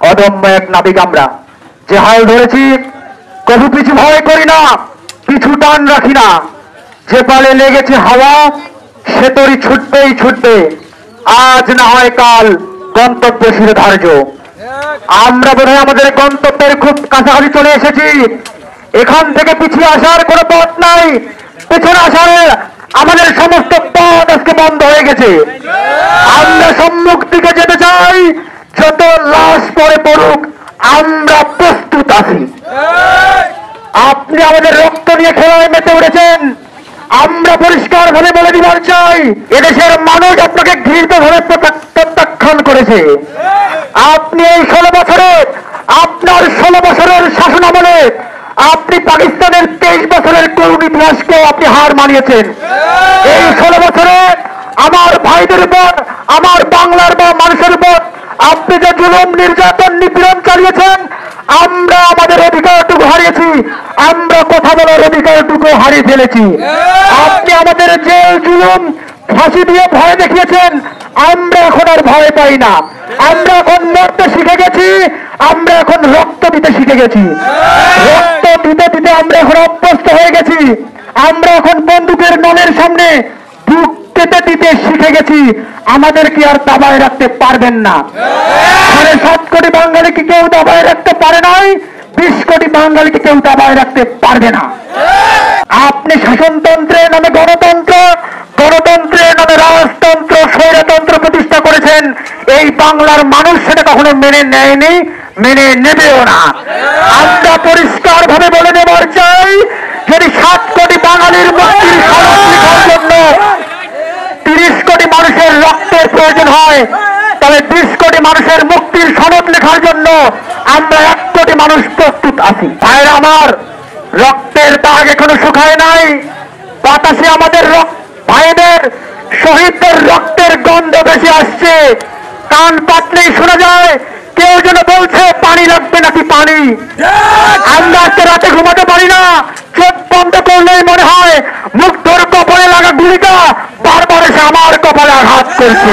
অদম্য এক নাবিক আমরা, যে হাল ধরেছি কবু পিছু ভয় করি না, পিছু টান রাখি না। যে পালে লেগেছে হাওয়া সে তরি ছুটবেই ছুটবে, আজ না হয় কাল গন্তব্য শিরোধার্য। আমরা বোধহয় আমাদের গন্তব্যের খুব কাছাকাছি চলে এসেছি। এখান থেকে পিছিয়ে আসার কোনো পথ নাই, পিছনে আসার আমাদের সমস্ত পথ আজকে বন্ধ হয়ে গেছে। আমরা সম্মুখ দিকে যেতে চাই, যত লাশ পরে পড়ুক আমরা প্রস্তুত আছি। আপনি আমাদের রক্ত নিয়ে খেলায় মেতে উঠেছেন, আমরা পরিষ্কার ভাবে বলে দিবার চাই এদেশের মানুষ আপনাকে ঘৃণিতভাবে প্রত্যাখ্যান করেছে। আপনি এই 16 বছরে, আপনার 16 বছরের শাসন আমলে আপনি পাকিস্তানের 23 বছরের করুণ ইতিহাসকে আপনি হার মানিয়েছেন। এই 16 বছরে আমার ভাইদের উপর, আমার বাংলার বা মানুষের উপর আপনি যে জুলুম নির্যাতন নিপীড়ন চালিয়েছেন, আমরা আমাদের অধিকারটুকু হারিয়েছি, আমরা কথা বলার অধিকারটুকু হারিয়ে ফেলেছি। আপনি আমাদের জেল জুলুম ফাঁসি দিয়ে ভয় দেখিয়েছেন, আমরা এখন আর ভয় পাই না। আমরা এখন মরতে শিখে গেছি, আমরা এখন রক্ত দিতে শিখে গেছি। রক্ত দিতে দিতে আমরা এখন অভ্যস্ত হয়ে গেছি। আমরা এখন বন্দুকের নলের সামনে বুক পেতে দিতে শিখে গেছি। আমাদেরকে আর দাবায় রাখতে পারবেন না। 7.5 কোটি বাঙালিকে কেউ দাবায় রাখতে পারে নাই, 20 কোটি বাঙালিকে কেউ দাবায় রাখতে পারবে না। আপনি শাসনতন্ত্রের নামে গণতন্ত্র, গণতন্ত্রের নামে রাজতন্ত্র, স্বৈরতন্ত্র প্রতিষ্ঠা করেছেন। এই বাংলার মানুষ সেটা কখনো মেনে নেয়নি, মেনে নেবেও না। আমরা পরিষ্কার ভাবে বলে দেবার চাই, যদি 7 কোটি বাঙালির মুক্তির সনদ লেখার জন্য 30 কোটি মানুষের রক্তের প্রয়োজন হয়, তাহলে 20 কোটি মানুষের মুক্তির সনদ লেখার জন্য আমরা 1 কোটি মানুষ প্রস্তুত আছি। ভাইরা আমার, রক্তের দাগ এখনো শুকায় নাই। বাতাসে আমাদের ভাইদের শহীদদের রক্তের গন্ধ বেশি আসছে। কান পাতলেই শোনা যায় কেউ যেন বলছে পানি লাগবে নাকি পানি। আমরা আজকে রাতে ঘুমাতে পারি না, চোখ বন্ধ করলেই মনে হয় মুগ্ধর কপালে লাগা গুলিটা বারবার এসে আমার কপালে আঘাত করছে।